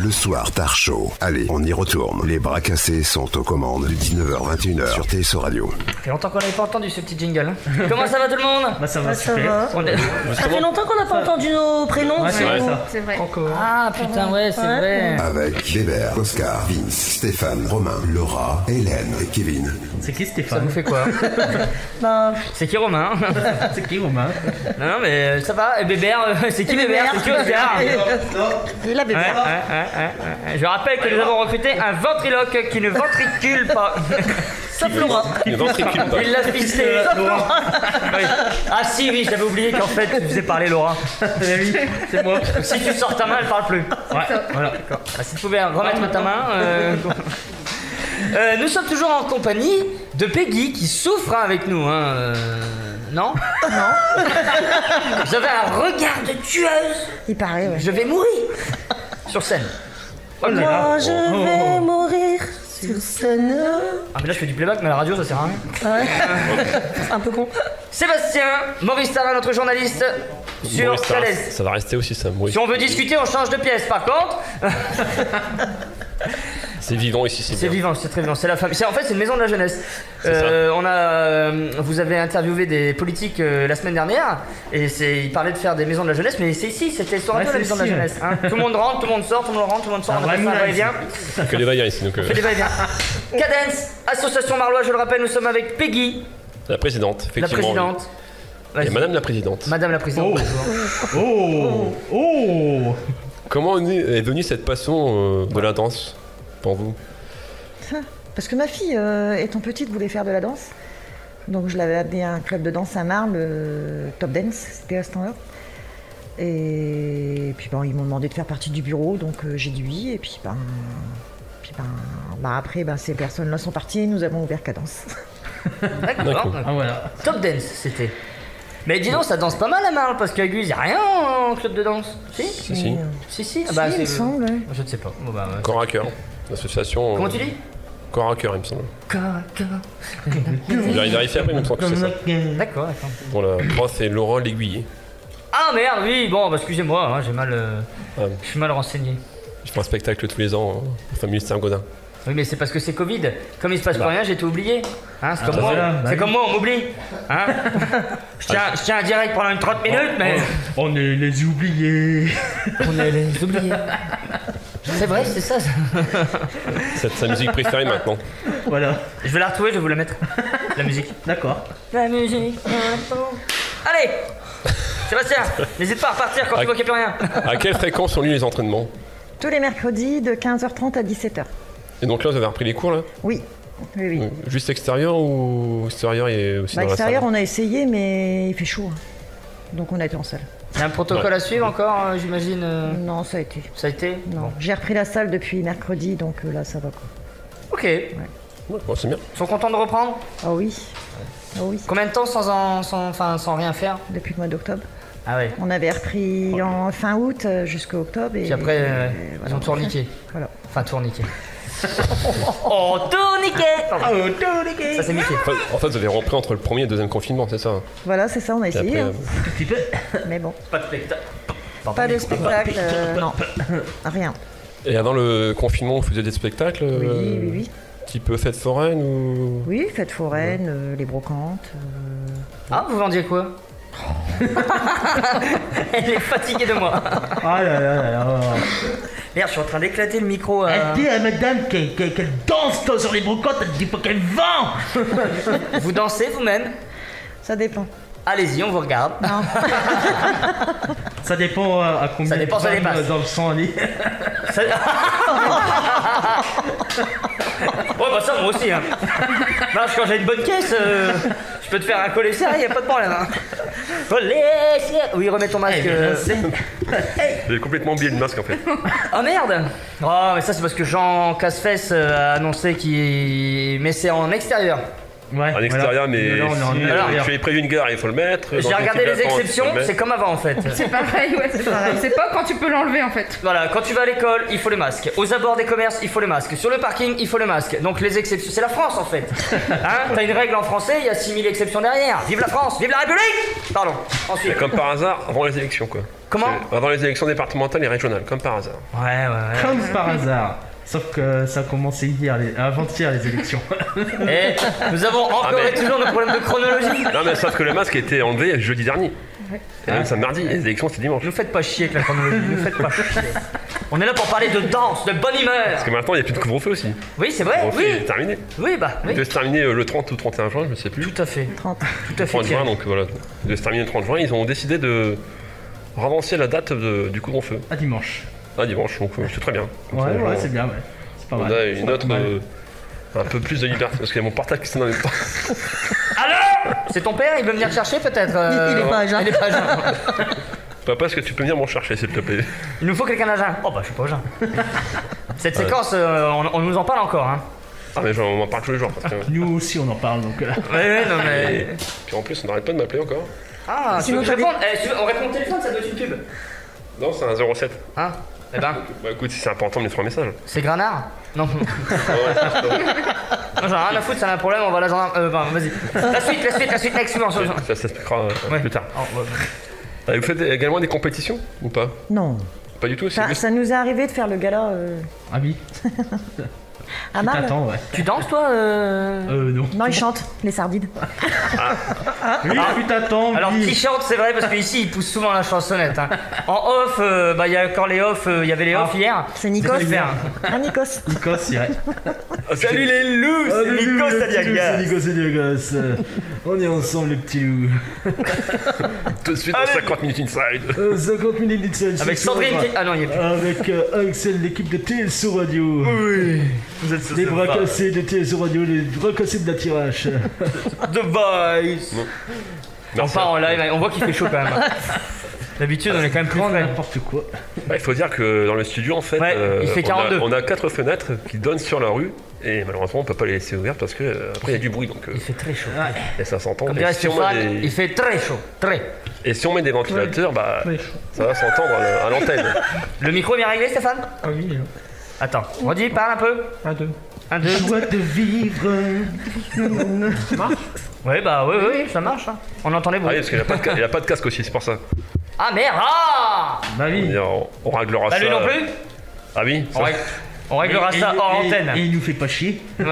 le soir tard chaud. Allez, on y retourne. Les bras cassés sont aux commandes de 19h-21h sur TSO Radio. Ça fait longtemps qu'on n'avait pas entendu ce petit jingle. Hein. Comment ça va tout le monde? Bah ça va, Ça super. va. Ça fait longtemps qu'on n'a pas entendu nos prénoms. Ouais, c'est vrai ça. C'est vrai. Ah putain, ouais, c'est vrai. Avec Bébert, Oscar, Vince, Stéphane, Romain, Laura, Hélène et Kevin. C'est qui Ça Stéphane? vous fait quoi? Ben, C'est qui Romain? C'est qui Romain? Non, mais ça va. Et Bébert, c'est qui Bébert? C'est qui Oscar? il a bébé. Ouais. Je rappelle que nous avons recruté un ventriloque qui ne ventricule pas. Sauf Laura. Il ne ventricule pas. Il l'a fixé. Oui. Ah si, oui, j'avais oublié qu'en fait tu faisais parler Laura. Oui, c'est moi. Si tu sors ta main, elle parle plus. Ouais, voilà. Ah, si tu pouvais remettre ta main. Nous sommes toujours en compagnie de Peggy qui souffre hein, avec nous. Hein. Non? Non. Vous avez un regard de tueuse. Il paraît, ouais. Je vais mourir. Sur scène. Oh là là. Moi, je vais mourir sur scène. Ah mais là je fais du playback mais à la radio ça sert à rien. Ouais. C'est un peu con. Sébastien, Maurice Tarin, notre journaliste sur Maurice Tarin, Calais. ça va rester aussi ça, Maurice. Si on veut discuter, on change de pièce. Par contre, C'est vivant ici, c'est c'est bien. vivant, c'est très vivant. C'est la famille. En fait, c'est une maison de la jeunesse. C'est ça. Vous avez interviewé des politiques la semaine dernière et ils parlaient de faire des maisons de la jeunesse, mais c'est ici, c'était sur Radio Ouais, la c'est maison de la ici, jeunesse. Hein. Tout le monde rentre, tout le monde sort, tout le monde rentre, tout le monde sort. Un On appelle vrai ça un moulin, va-et-vient. Que des va ici, donc Fait des va-et-vient. Cadence, association Marlois, je le rappelle, nous sommes avec Peggy, la présidente, la effectivement. présidente. Et Vas-y. Madame la présidente. Madame la présidente. Oh. Oh. Comment est venue cette passion de la danse pour vous? Parce que ma fille, étant petite, voulait faire de la danse. Donc je l'avais amenée à un club de danse à Marle, Top Dance, c'était à ce temps-là. Et puis bon, ils m'ont demandé de faire partie du bureau, donc j'ai dit oui. Et puis après, ces personnes-là sont parties, nous avons ouvert Cadence. D'accord. Ah voilà. Top Dance, c'était. Mais dis donc, ça danse pas mal à Marle parce qu'à Guise, y a rien en club de danse. Si? Si. Si. Ah Si, il me semble, ouais. Je ne sais pas. Bon, bah, ouais. Corps à cœur. L'association. Comment tu dis? Corps à cœur, il me semble. Corps à cœur. Je vais vérifier après, il me semble que c'est ça. D'accord. Pour la prof, c'est Laurent L'Aiguiller. Ah merde, oui, bon, bah, excusez-moi, hein, j'ai mal. Je suis mal renseigné. Je fais un spectacle tous les ans pour famille Saint-Gaudin. Oui, mais c'est parce que c'est Covid. Comme il se passe plus rien, j'ai tout oublié. Hein, c'est comme moi. voilà, bah C'est oui. comme moi, on m'oublie. Hein je tiens à direct pendant une 30 minutes, mais. On est les oubliés. On est les oubliés. C'est vrai, c'est ça. C'est sa musique préférée maintenant. Voilà. Je vais la retrouver, je vais vous la mettre. La musique. D'accord. La musique. Allez Sébastien, n'hésite pas à repartir quand tu vois qu'il n'y a plus rien. À quelle fréquence ont lieu les entraînements? Tous les mercredis de 15h30 à 17h. Et donc là, vous avez repris les cours là? Oui. Oui. Juste extérieur ou extérieur et aussi dans la Extérieur, salle? on a essayé, mais il fait chaud. Hein. Donc on a été en salle. Il y a un protocole à suivre encore, j'imagine. Non, ça a été. Ça a été? Non. Bon. J'ai repris la salle depuis mercredi, donc là, ça va quoi. Ok. Ouais, bon, c'est bien. Ils sont contents de reprendre? Ah oui. Ah oui. Combien de temps sans rien faire? Depuis le mois d'octobre. Ah ouais. On avait repris en fin août jusqu'au octobre. Et Puis après, ils voilà. ont tourniqué. Voilà. Enfin, tourniqué. Oh, tourniqué! Ça, c'est Mickey. En fait, vous avez repris entre le premier et le deuxième confinement, c'est ça? Voilà, c'est ça, on a Et essayé. après, hein. Un petit peu. Mais bon, Pas de spectacle. pas de spectacle, non. Rien. Et avant le confinement, vous faisiez des spectacles Oui. Type fête foraine ou... Oui, fête foraine, les brocantes. Ah, vous vendiez quoi? Elle est fatiguée de moi. Ah là là là là. Merde, je suis en train d'éclater le micro. Elle dit à madame qu'elle danse toi, sur les brocantes, elle dit pas qu'elle vend. Vous dansez vous-même? Ça dépend. Allez-y, on vous regarde. Non. Ça dépend à combien Ça dépend, ça de dépasse. grammes dans le sang elle est. Ça- Ouais, bah ça, moi aussi. Hein. Non, quand j'ai une bonne caisse, je peux te faire un collet serré, y a pas de problème. Hein. Collet serré. Oui, remets ton masque. J'ai complètement oublié le masque en fait. Oh merde! Oh, mais ça, c'est parce que Jean Cassefesse a annoncé qu'il. Mais c'est en extérieur. Ouais, à l'extérieur, mais Là, on est en si intérieur. tu es prévu une gare, il faut le mettre. J'ai regardé les exceptions, c'est comme avant en fait. C'est pareil, ouais, c'est pareil. C'est pas quand tu peux l'enlever en fait. Voilà, quand tu vas à l'école, il faut le masque. Aux abords des commerces, il faut le masque. Sur le parking, il faut le masque. Donc les exceptions, c'est la France en fait. Hein, t'as une règle en français, il y a 6000 exceptions derrière. Vive la France, vive la République. Pardon. Ensuite. Comme par hasard, avant les élections, quoi. Comment? Avant les élections départementales et régionales, comme par hasard. Ouais. Comme par hasard. Sauf que ça a commencé avant-hier les élections. Et nous avons encore et toujours nos problèmes de chronologie. Non, mais sauf que le masque a été enlevé jeudi dernier. Et donc, ça mardi, et les élections, c'est dimanche. Ne faites pas chier avec la chronologie, ne faites pas chier. On est là pour parler de danse, de bonne humeur. Parce que maintenant, il n'y a plus de couvre-feu aussi. Oui, c'est vrai, Le couvre-feu oui. est terminé. Oui, bah, Il oui. devait se terminer le 30 ou 31 juin, je ne sais plus. Tout à fait. 30. Tout à fait. 30 juin, donc voilà. Il devait se terminer le 30 juin. Ils ont décidé de ravancer la date du couvre-feu. À dimanche. Ah, dimanche, donc c'est très bien. Comme Ouais, ça, les ouais, gens- c'est bien, ouais. C'est pas On mal. a C'est une pas autre. mal. Un peu plus de liberté. Parce qu'il y a mon portable qui sonne en même temps. Alors, c'est ton père, il veut venir te chercher peut-être Il est pas à jeun. Il est pas à jeun. Papa, est-ce que tu peux venir m'en chercher, s'il te plaît? Il nous faut quelqu'un à jeun. Oh bah je suis pas à jeun. Cette séquence, on nous en parle encore. Hein. Ah, mais on en parle tous les jours. Parce que... Nous aussi on en parle donc. Ouais, non mais. Puis en plus, on n'arrête pas de m'appeler encore. Ah, tu veux que je réponde on répond au téléphone, ça doit être une pub. Non, c'est un 07. Hein. Eh ben, Bah écoute, si c'est important, me laisse un message. c'est Granard. Non. Non, j'en ai rien à foutre, c'est un problème, on va la gendarme. Vas-y. La suite, next, suivant. Ça s'expliquera Ouais. plus tard. Oh, ouais. Vous faites également des compétitions ou pas? Non. Pas du tout, c'est juste... Ça nous est arrivé de faire le gala Ah oui. à Marle. T'attends, ouais. Tu danses toi Non. Non, ils chantent, les sardines. Oui, tu t'attends. Alors oui. qui chante, c'est vrai, parce qu'ici, il pousse souvent la chansonnette. Hein. En off, il y a encore les off, il y avait les off hier. C'est Nikos. Super. Ah, Nikos. Nikos, ouais. Salut les loups, c'est Nikos Aliagas. C'est Nikos Aliagas. On est ensemble les petits loups. Tout de suite dans Allez. 50 minutes inside. 50 minutes d'inside. Avec Sandrine qui... Ah non, il y a plus. Avec Axel, l'équipe de TSO Radio. Oui. Vous êtes Les bras cassés de TSO Radio, les bras cassés de la tirage. The Voice. On Merci. part en live, on voit qu'il fait chaud quand même. D'habitude, on est quand même plus frais. N'importe quoi. Il faut dire que dans le studio, en fait, Ouais, il fait 42. on a 4 fenêtres qui donnent sur la rue. Et malheureusement, on peut pas les laisser ouvertes parce que après il y a du bruit. Donc, Il fait très chaud. et ça s'entend. Comme Et dirait si on Stéphane, met il fait très chaud. Très. Et si on met des ventilateurs, bah, Ouais. ça va s'entendre à l'antenne. Le micro est bien réglé, Stéphane? Ah oui. Attends, redis, parle un peu. 1, 2. Un, deux. Joie de vivre. Ouais, bah oui, ça marche. Hein. On entend les Ah bruits. oui, parce qu'il n'y a pas de casque aussi, c'est pour ça. Ah merde! Ah! Bah oui. On réglera Bah ça. lui non plus? Ah oui, ça- On réglera ça hors antenne. Et il nous fait pas chier. Ouais.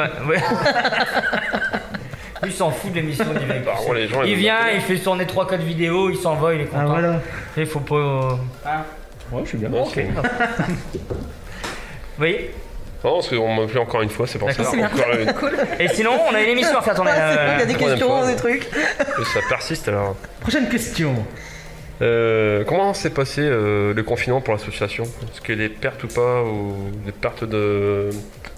Lui il s'en fout de l'émission du mec. Par contre, les gens, Il ils vient, vont il fait tourner 3-4 vidéos, il s'en va, il est content. Ah voilà. Il faut pas. Ouais, je suis bien. Ok. Oui. Non, parce qu'on m'a appelé encore une fois, c'est pour ça. D'accord. Encore une... Et sinon, on a une émission à faire tourner. Il y a des troisième questions, fois. des trucs. Et ça persiste alors. Prochaine question. Comment s'est passé le confinement pour l'association? Est-ce qu'il y a des pertes ou pas? Ou des pertes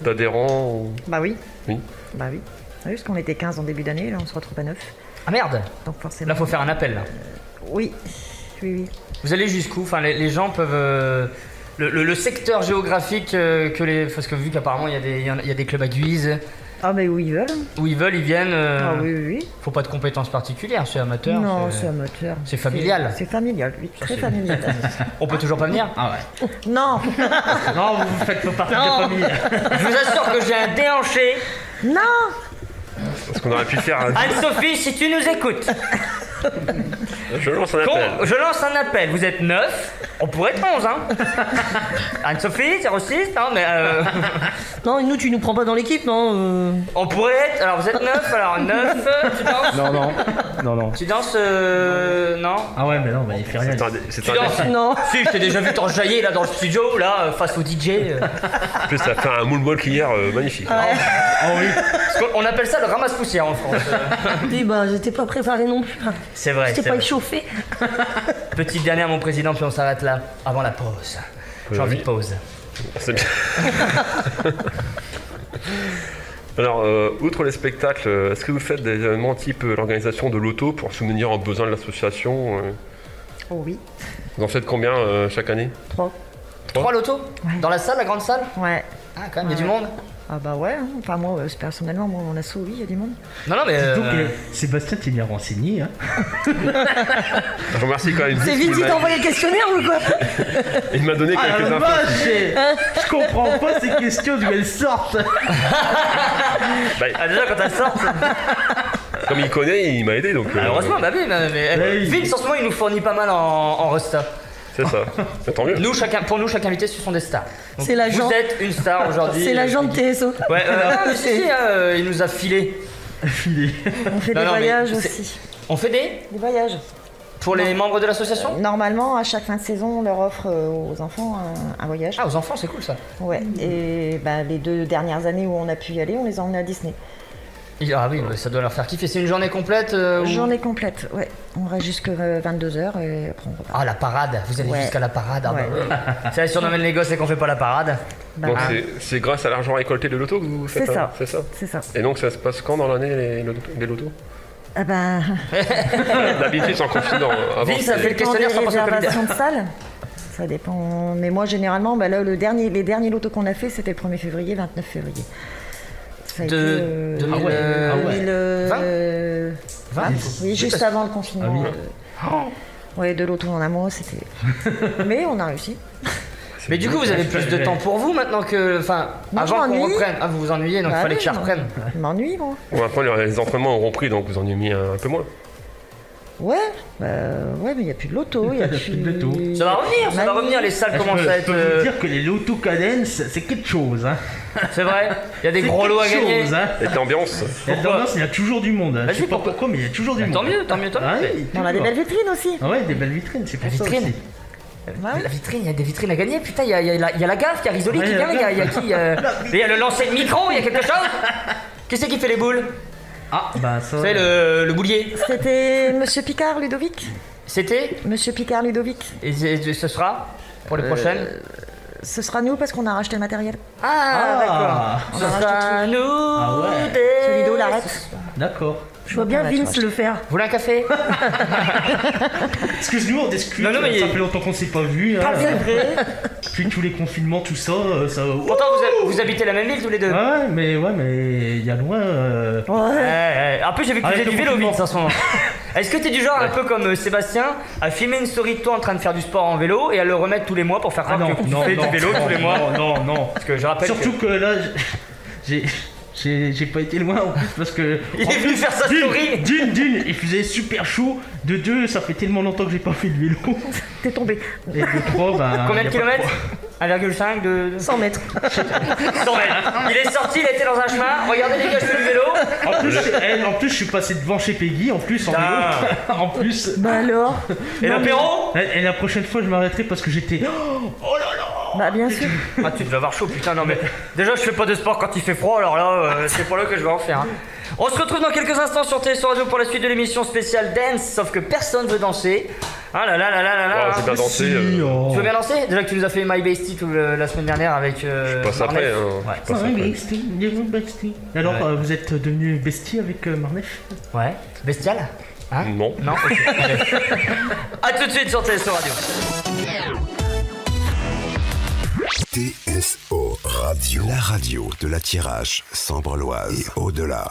d'adhérents ou... Bah oui. Oui. Bah oui. Oui, parce qu'on était 15 en début d'année, là on se retrouve à 9. Ah merde! Donc forcément. Là, faut faire un appel. Là. Oui. Oui. Vous allez jusqu'où? Enfin, les gens peuvent. Le secteur géographique que les. Parce que vu qu'apparemment il y a des clubs à Guise, Ah, mais où ils veulent. où ils veulent, ils viennent. Ah oui. Faut pas de compétences particulières, c'est amateur. Non, c'est amateur. c'est familial. C'est familial, oui. Très familial. On peut toujours pas venir? Ah ouais. Non. Non, vous faites pas partie de Non. la famille. Je vous assure que j'ai un déhanché. Non. Parce qu'on aurait pu faire un... Anne-Sophie, si tu nous écoutes, Je lance un appel. je lance un appel. Vous êtes 9, on pourrait être 11, hein. Anne-Sophie, 06, non, mais Non, nous, tu nous prends pas dans l'équipe, non on pourrait être. Alors vous êtes 9, alors 9, tu danses? Non. Tu danses, non? Ah ouais, mais non, bah, il fait rien. C'est Tu un danses? défi. Non. Si, je t'ai déjà vu t'enjailler là dans le studio, là, face au DJ. En plus, ça a fait un moonwalk hier magnifique. Ah oui. Parce qu'on appelle ça le ramasse-poussière en France. Oui, bah, j'étais pas préparé non plus. C'est vrai, J'étais c'est pas vrai. échauffé. Petite dernière, mon président, puis on s'arrête là, avant la pause. J'ai envie de pause. C'est bien. Alors, outre les spectacles, est-ce que vous faites des événements type l'organisation de l'auto pour soutenir aux besoins de l'association Oh oui. Vous en faites combien chaque année? 3. 3 lotos? Ouais. Dans la salle, la grande salle? Ouais. Ah, quand même, il y a du monde? Ah bah ouais, hein. Enfin moi, personnellement, mon asso, oui, il y a du monde. Non, non, mais. Donc, Sébastien, t'es bien renseigné, hein. Je vous remercie quand même. C'est vite, il t'a envoyé le questionnaire ou quoi? Il m'a donné Ah quelques la infos. vache, je comprends pas ces questions d'où elles sortent. Ah, déjà, quand elle sort. Comme il connaît, il m'a aidé donc. Heureusement, bah oui, mais. Oui. Vince, en ce moment, il nous fournit pas mal en Resta. C'est ça. Mais tant mieux. Pour nous, chaque invité, ce sont des stars. Donc, C'est l'agent. vous êtes une star aujourd'hui. C'est l'agent de TSO. Ouais, mais si, il nous a filé. On fait Non, des non, mais voyages c'est- aussi. On fait des Des voyages. pour les membres de l'association. Normalement, à chaque fin de saison, on leur offre aux enfants un voyage. Ah, aux enfants, c'est cool ça. Ouais. Et bah, les 2 dernières années où on a pu y aller, on les a emmenés à Disney. Ah oui, ça doit leur faire kiffer. C'est une journée complète ou- Journée complète, ouais. On reste jusqu'à 22h et après on repart. Ah, la parade. Vous allez Ouais. jusqu'à la parade. Ah, bah, Ouais. ouais. C'est si on emmène les gosses et qu'on fait pas la parade. Bah, Donc c'est grâce à l'argent récolté de l'auto que vous faites C'est ça. C'est ça. c'est ça. Et donc ça se passe quand dans l'année les lotos Ah bah, D'habitude c'est en confinement. Avant, Vince a fait le dépend questionnaire des sans passer le Covid. réservations de salles. Ça dépend. Mais moi, généralement, bah là, les derniers lotos qu'on a fait, c'était le 1er février, 29 février. Ça a été, De 2000, 20? Oui, juste parce- avant le confinement. Ouais, de l'auto en amour, c'était. Mais on a réussi. Mais du coup, vous avez plus de temps pour vous maintenant que. Enfin, Moi, je avant qu'on m'ennuie. reprenne. Ah, vous vous ennuyez, donc il Bah fallait oui, que je moi. reprenne. Je m'ennuie, moi. Bon, après les entraînements auront pris donc vous en avez mis un peu moins. Ouais, ouais, mais il n'y a plus de loto, il n'y a plus plus de loto. Ça va revenir, ça va Manu. revenir. Les salles commencent à Je être. peux vous dire que les loto cadence, c'est quelque chose, hein. C'est vrai. Il y a des C'est gros lots à quelque gagner. chose, hein. Et l'ambiance. Et dans l'ambiance, il y a toujours du monde. Vas-y, Je sais pas pourquoi pourquoi, mais il y a toujours du monde. Tant mieux, tant mieux, tant mieux. Ah oui, On a des toujours. belles vitrines aussi. Ah ouais, des belles vitrines, c'est pour La ça vitrine. aussi. Ouais. La vitrine, il y a des vitrines à gagner. Putain, il y a la gaffe, il y a Risoli Ouais, qui il y a vient, la il y a qui Il y a le lancer de micro, il y a quelque chose. Qui c'est qui fait les boules? Ah, bah ça. C'est le boulier. C'était Monsieur Picard Ludovic. C'était Monsieur Picard Ludovic. et ce sera pour les prochaines. Ce sera nous parce qu'on a racheté le matériel. Ah, d'accord. On Ce a sera racheté nous. Ah ouais. des- Ce Ludo l'arrête. D'accord. Je vois bien Ouais, tu Vince le faire. Vous voulez un café? Excuse-nous, on discute. Non, non, mais ça il- fait longtemps qu'on s'est pas vu. Hein. C'est vrai. Puis tous les confinements, tout ça, ça. Pourtant, vous habitez la même ville tous les deux. Ouais, mais il y a loin. Ouais. En plus, j'ai vu que tu Avec faisais du le vélo, confinement. Vince, en ce moment. Est-ce que t'es du genre un peu comme Sébastien à filmer une story de toi en train de faire du sport en vélo et à le remettre tous les mois pour faire Ah croire non, que tu non, fais non, du vélo tous les mois? non. Parce que je rappelle Surtout que que là, j'ai pas été loin en plus parce que. il est venu faire sa story. D'une, il faisait super chaud. De 2, ça fait tellement longtemps que j'ai pas fait de vélo. T'es tombé. Et de 3, bah. Combien y de a pas kilomètres? quoi. 1,5 de... 100 mètres. 100 mètres. Il est sorti, il était dans un chemin. Regardez les gars, je fais du vélo. En plus, je suis passé devant chez Peggy, en plus, en Putain. vélo. En plus. Bah alors. Et l'apéro? Et la prochaine fois, je m'arrêterai parce que j'étais. Oh là là. Bah bien sûr. Ah, tu devais avoir chaud, putain, non mais. Déjà, je fais pas de sport quand il fait froid, alors là, c'est pour là que je vais en faire. Hein. On se retrouve dans quelques instants sur TSO Radio pour la suite de l'émission spéciale Dance, sauf que personne veut danser. Ah là là là là là là. Ouais, j'ai bien dansé. Si, oh. Tu veux bien danser? Déjà que tu nous as fait My Bestie la semaine dernière avec. Je passe après. Marnef. Hein. Ouais. Je passe Ouais, après. bestie. Alors, Ouais. vous êtes devenu bestie avec Marnef? Ouais. Bestial? Hein? Non. Non, ok. Allez. A tout de suite sur TSO Radio. TSO Radio, la radio de la Tirage, Sambre-Loise et au-delà.